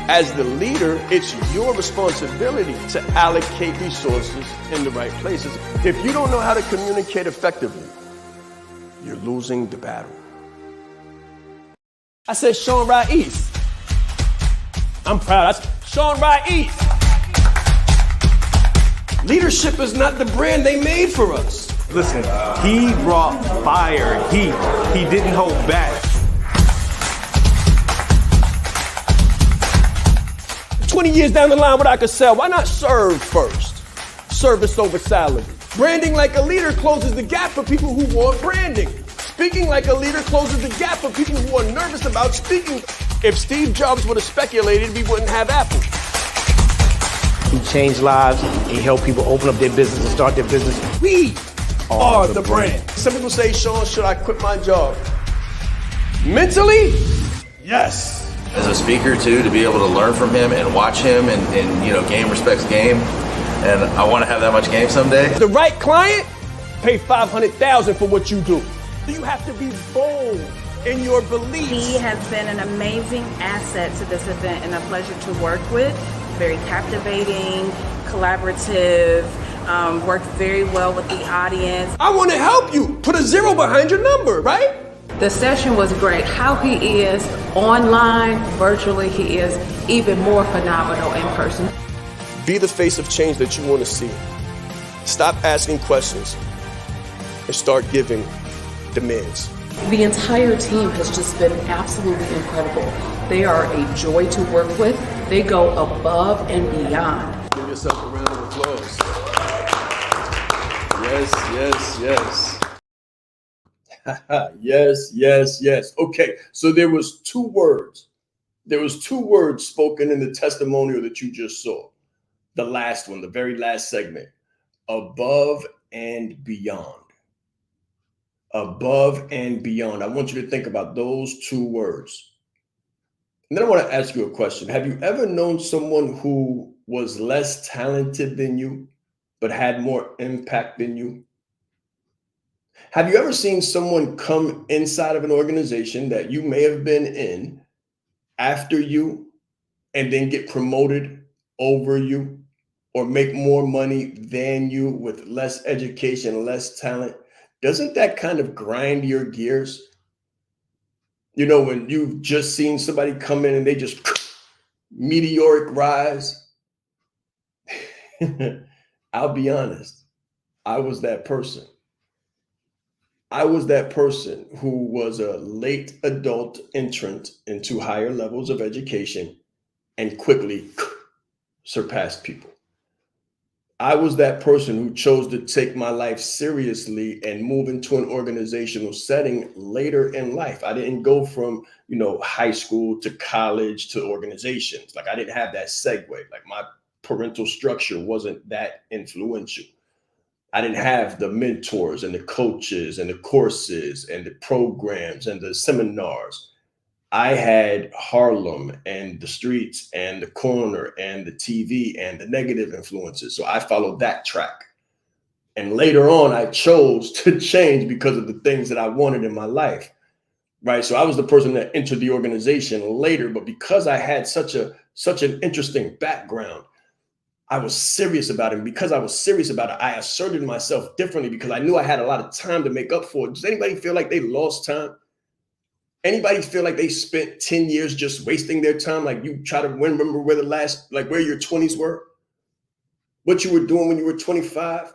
As the leader, it's your responsibility to allocate resources in the right places. If you don't know how to communicate effectively, you're losing the battle. I said Sean Ra'is. I'm proud. Sean Ra'is. Leadership is not the brand they made for us. Listen, he brought fire, heat. He didn't hold back. 20 years down the line, what I could sell, why not serve first? Service over salary. Branding like a leader closes the gap for people who want branding. Speaking like a leader closes the gap for people who are nervous about speaking. If Steve Jobs would have speculated, we wouldn't have Apple. He changed lives. He helped people open up their business and start their business. We are the brand. Some people say, Sean, should I quit my job? Mentally, yes. As a speaker too, to be able to learn from him and watch him and you know, game respects game. And I want to have that much game someday. The right client, pay $500,000 for what you do. You have to be bold in your beliefs. He has been an amazing asset to this event and a pleasure to work with. Very captivating, collaborative, worked very well with the audience. I want to help you. Put a 0 behind your number, right? The session was great. How he is online, virtually, he is even more phenomenal in person. Be the face of change that you want to see. Stop asking questions and start giving demands. The entire team has just been absolutely incredible. They are a joy to work with. They go above and beyond. Give yourself a round of applause. Yes, yes, yes. Yes, yes, yes. Okay, so there was two words. There was two words spoken in the testimonial that you just saw. The last one, the very last segment, above and beyond. Above and beyond. I want you to think about those two words. And then I want to ask you a question. Have you ever known someone who was less talented than you, but had more impact than you? Have you ever seen someone come inside of an organization that you may have been in after you and then get promoted over you or make more money than you with less education, less talent? Doesn't that kind of grind your gears? You know, when you've just seen somebody come in and they just meteoric rise. I'll be honest, I was that person. I was that person who was a late adult entrant into higher levels of education and quickly surpassed people. I was that person who chose to take my life seriously and move into an organizational setting later in life. I didn't go from, high school to college to organizations. Like I didn't have that segue. Like my parental structure wasn't that influential. I didn't have the mentors and the coaches and the courses and the programs and the seminars. I had Harlem and the streets and the corner and the TV and the negative influences. So I followed that track. And later on, I chose to change because of the things that I wanted in my life, right? So I was the person that entered the organization later, but because I had such an interesting background, I was serious about it. And because I was serious about it, I asserted myself differently because I knew I had a lot of time to make up for it. Does anybody feel like they lost time? Anybody feel like they spent 10 years just wasting their time? Like you try to remember where where your 20s were, what you were doing when you were 25.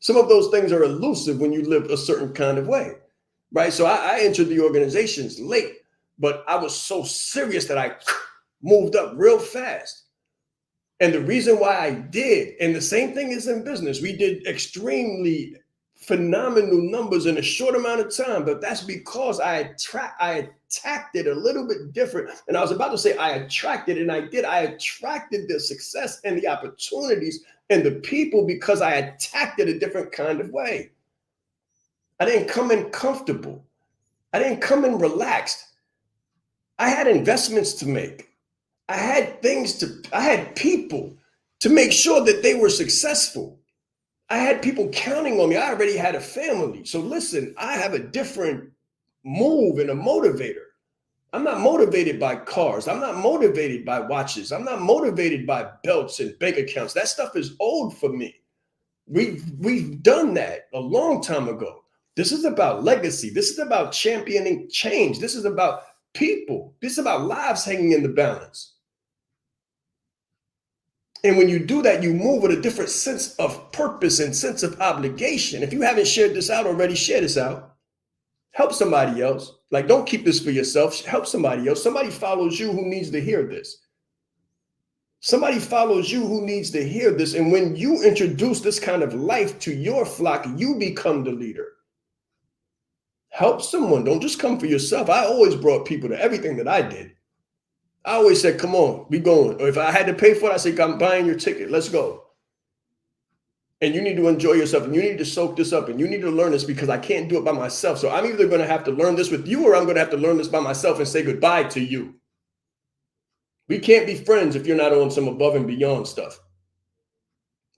Some of those things are elusive when you live a certain kind of way, right? So I entered the organizations late, but I was so serious that I moved up real fast. And the reason why I did, and the same thing is in business, we did extremely phenomenal numbers in a short amount of time, but that's because I attacked it a little bit different. And I was about to say I attracted, and I did. I attracted the success and the opportunities and the people because I attacked it a different kind of way. I didn't come in comfortable. I didn't come in relaxed. I had investments to make. I had people to make sure that they were successful. I had people counting on me. I already had a family. So listen, I have a different move and a motivator. I'm not motivated by cars. I'm not motivated by watches. I'm not motivated by belts and bank accounts. That stuff is old for me. We've done that a long time ago. This is about legacy. This is about championing change. This is about people. This is about lives hanging in the balance. And when you do that, you move with a different sense of purpose and sense of obligation. If you haven't shared this out already, share this out. Help somebody else. Like, don't keep this for yourself. Help somebody else. Somebody follows you who needs to hear this. Somebody follows you who needs to hear this. And when you introduce this kind of life to your flock, you become the leader. Help someone. Don't just come for yourself. I always brought people to everything that I did. I always said, come on, we going. Or if I had to pay for it, I said, I'm buying your ticket. Let's go. And you need to enjoy yourself, and you need to soak this up, and you need to learn this because I can't do it by myself. So I'm either going to have to learn this with you, or I'm going to have to learn this by myself and say goodbye to you. We can't be friends if you're not on some above and beyond stuff.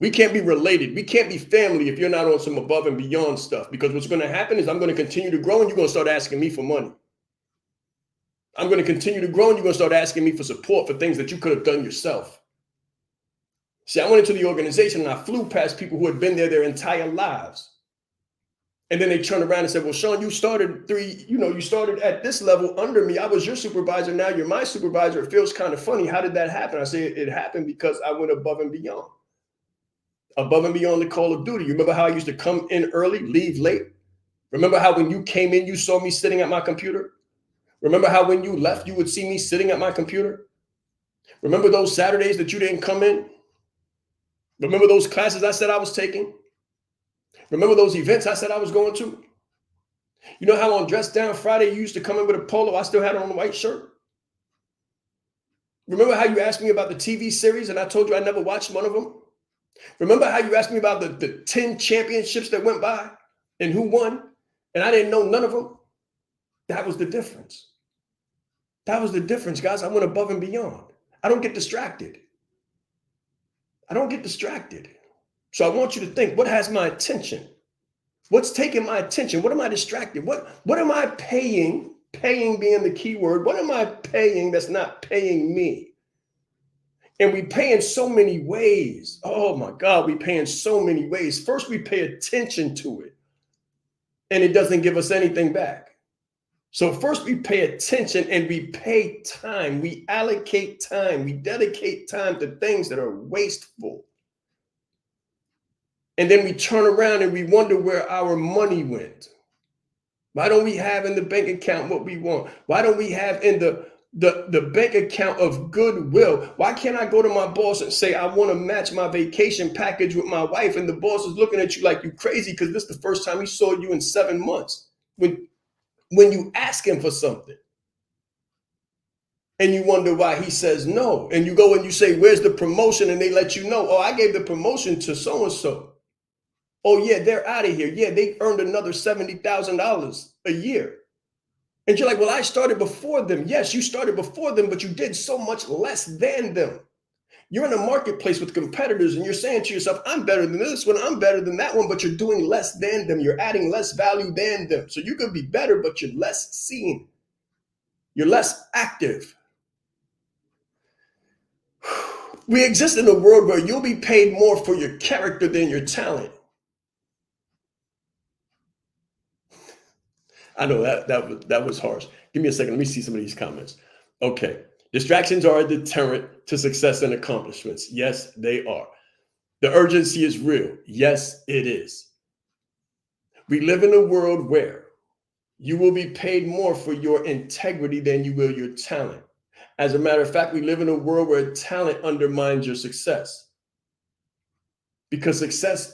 We can't be related. We can't be family if you're not on some above and beyond stuff, because what's going to happen is I'm going to continue to grow and you're going to start asking me for money. I'm going to continue to grow and you're going to start asking me for support for things that you could have done yourself. See, I went into the organization and I flew past people who had been there their entire lives. And then they turned around and said, well, Sean, you started you started at this level under me. I was your supervisor. Now you're my supervisor. It feels kind of funny. How did that happen? I say it happened because I went above and beyond the call of duty. You remember how I used to come in early, leave late? Remember how when you came in, you saw me sitting at my computer? Remember how when you left, you would see me sitting at my computer? Remember those Saturdays that you didn't come in? Remember those classes I said I was taking? Remember those events I said I was going to? You know how on Dress Down Friday you used to come in with a polo? I still had on a white shirt. Remember how you asked me about the TV series and I told you I never watched one of them? Remember how you asked me about the 10 championships that went by and who won? And I didn't know none of them? That was the difference. That was the difference, guys. I went above and beyond. I don't get distracted. I don't get distracted. So I want you to think, what has my attention? What's taking my attention? What am I distracted? What am I paying? Paying being the key word. What am I paying that's not paying me? And we pay in so many ways. Oh my God, we pay in so many ways. First, we pay attention to it, and it doesn't give us anything back. So first we pay attention and we pay time. We allocate time. We dedicate time to things that are wasteful. And then we turn around and we wonder where our money went. Why don't we have in the bank account what we want? Why don't we have in the bank account of goodwill? Why can't I go to my boss and say, I want to match my vacation package with my wife? And the boss is looking at you like you crazy because this is the first time he saw you in 7 months. When you ask him for something and you wonder why he says no, and you go and you say, where's the promotion? And they let you know, oh, I gave the promotion to so-and-so. Oh yeah, they're out of here. Yeah, they earned another $70,000 a year. And you're like, well, I started before them. Yes, you started before them, but you did so much less than them. You're in a marketplace with competitors and you're saying to yourself, I'm better than this one, I'm better than that one, but you're doing less than them. You're adding less value than them. So you could be better, but you're less seen. You're less active. We exist in a world where you'll be paid more for your character than your talent. I know that was harsh. Give me a second. Let me see some of these comments. Okay. Distractions are a deterrent to success and accomplishments. Yes, they are. The urgency is real. Yes, it is. We live in a world where you will be paid more for your integrity than you will your talent. As a matter of fact, we live in a world where talent undermines your success. Because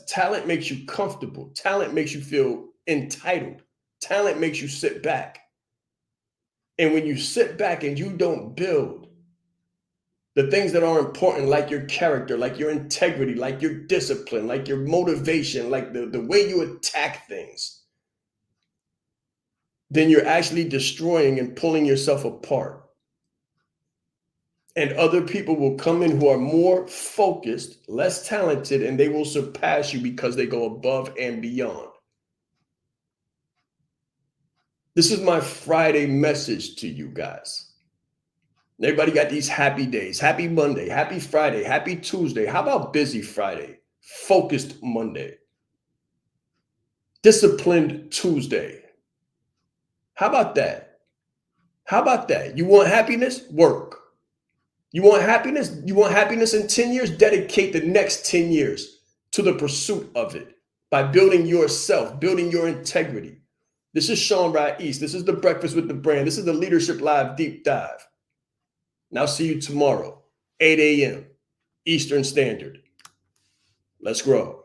talent makes you comfortable. Talent makes you feel entitled. Talent makes you sit back. And when you sit back and you don't build the things that are important, like your character, like your integrity, like your discipline, like your motivation, like the way you attack things, then you're actually destroying and pulling yourself apart. And other people will come in who are more focused, less talented, and they will surpass you because they go above and beyond. This is my Friday message to you guys. Everybody got these happy days. Happy Monday, happy Friday, happy Tuesday. How about busy Friday? Focused Monday. Disciplined Tuesday. How about that? How about that? You want happiness? Work. You want happiness? You want happiness in 10 years? Dedicate the next 10 years to the pursuit of it by building yourself, building your integrity. This is Sean Rais. This is the Breakfast with the Brand. This is the Leadership Live Deep Dive. And I'll see you tomorrow, 8 a.m. Eastern Standard. Let's grow.